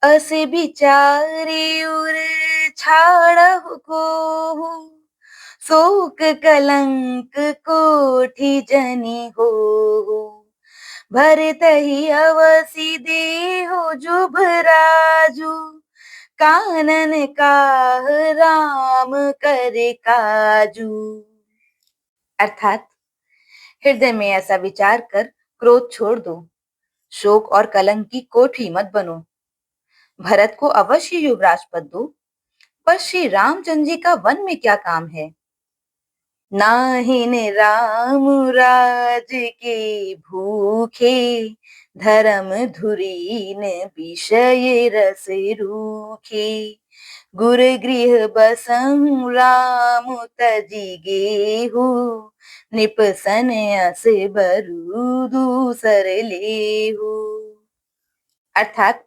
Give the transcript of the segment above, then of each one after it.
असे बिचारे उर छाड़हु को, शोक कलंक कोठी जनि हो। भरतहि अवसि देहु जुभ राजु, कानन काह राम कर काजू। अर्थात हृदय में ऐसा विचार कर क्रोध छोड़ दो, शोक और कलंक की कोठी मत बनो। भरत को अवश्य युवराज पद दो, पर श्री रामचंद्र जी का वन में क्या काम है? नाहिन राम राज के भूखे, धर्म धुरीन विषय रस रूखे। गुर गृह बसहु राम तजि गेहु, निपसन अस बरु दूसर लेहु। अर्थात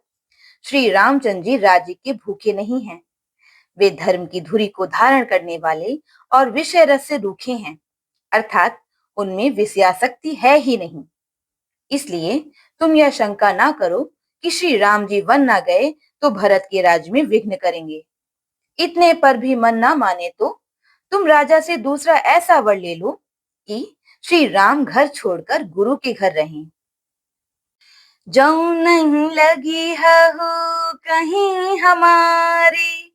श्री रामचंद्र जी राज्य के भूखे नहीं हैं, वे धर्म की धुरी को धारण करने वाले और विषय रस से रूखे हैं, अर्थात उनमें विषयासक्ति है ही नहीं। इसलिए तुम यह शंका ना करो कि श्री राम जी वन ना गए तो भरत के राज्य में विघ्न करेंगे। इतने पर भी मन ना माने तो तुम राजा से दूसरा ऐसा वर ले लो कि श्री राम घर छोड़कर गुरु के घर रहें। जौ नहीं लगी हहु कहीं हमारे,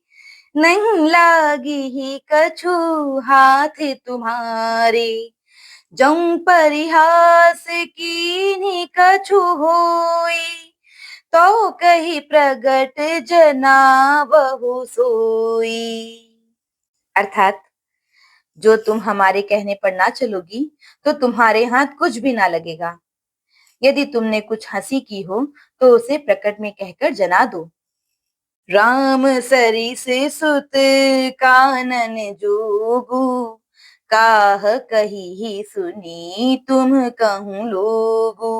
नहीं लागी ही कछु हाथ तुम्हारे। जौ परिहास कीन्ही कछु होई, तो कही प्रगट जनावहु सोई। अर्थात जो तुम हमारे कहने पर ना चलोगी तो तुम्हारे हाथ कुछ भी ना लगेगा। यदि तुमने कुछ हंसी की हो तो उसे प्रकट में कहकर जना दो। राम सरिस सुत कानन जोगु, काह कही सुनी तुम कहूँ लोगु।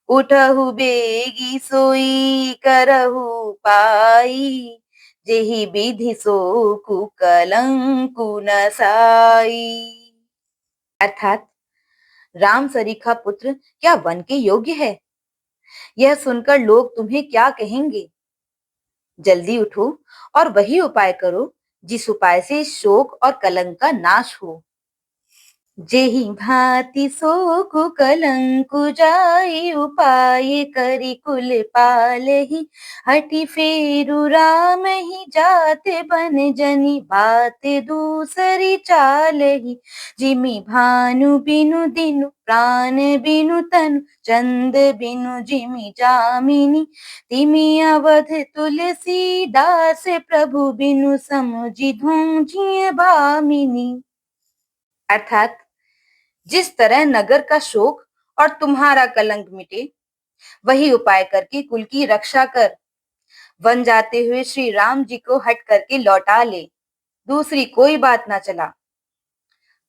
उठहु बेगी सोई करहु पाई, जेहि विधि सो कुकलंकु न साई। अर्थात राम सरीखा पुत्र क्या वन के योग्य है? यह सुनकर लोग तुम्हें क्या कहेंगे? जल्दी उठो और वही उपाय करो जिस उपाय से शोक और कलंक का नाश हो। जेहि भांति शोकु कलंकु जाई, उपाय करि कुल पालहि। हटि फेरु राम ही जाते बन जनि, बात दूसरी चालहि। जिमि भानु बिनु दिनु, प्राण बिनु तनु, चंद बिनु जिमि जामिनी। तिमि अवध तुलसी दास, प्रभु बिनु समुझि धूंझिय भामिनी। अर्थात जिस तरह नगर का शोक और तुम्हारा कलंक मिटे, वही उपाय करके कुल की रक्षा कर। वन जाते हुए श्री राम जी को हट करके लौटा ले, दूसरी कोई बात ना चला।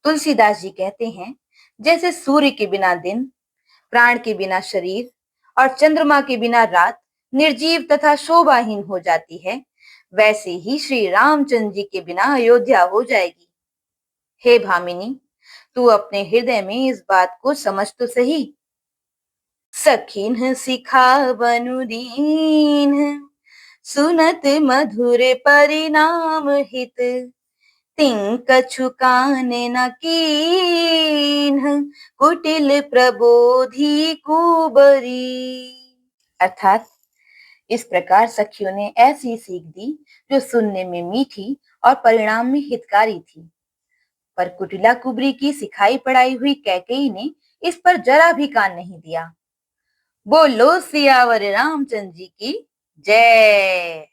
तुलसीदास जी कहते हैं, जैसे सूर्य के बिना दिन, प्राण के बिना शरीर और चंद्रमा के बिना रात निर्जीव तथा शोभाहीन हो जाती है, वैसे ही श्री रामचंद्र जी के बिना अयोध्या हो जाएगी। हे भामिनी, तू अपने हृदय में इस बात को समझ तो सही। सखिन सिखावनु दीन, सुनत मधुर परिणाम हित। तिं कछु काने न कीन्ह, कुटिल प्रबोधि कुबरी। अर्थात इस प्रकार सखियों ने ऐसी सीख दी जो सुनने में मीठी और परिणाम में हितकारी थी, पर कुटिला कुबरी की सिखाई पढ़ाई हुई कैकेयी ने इस पर जरा भी कान नहीं दिया। बोलो सियावर रामचंद्र जी की जय।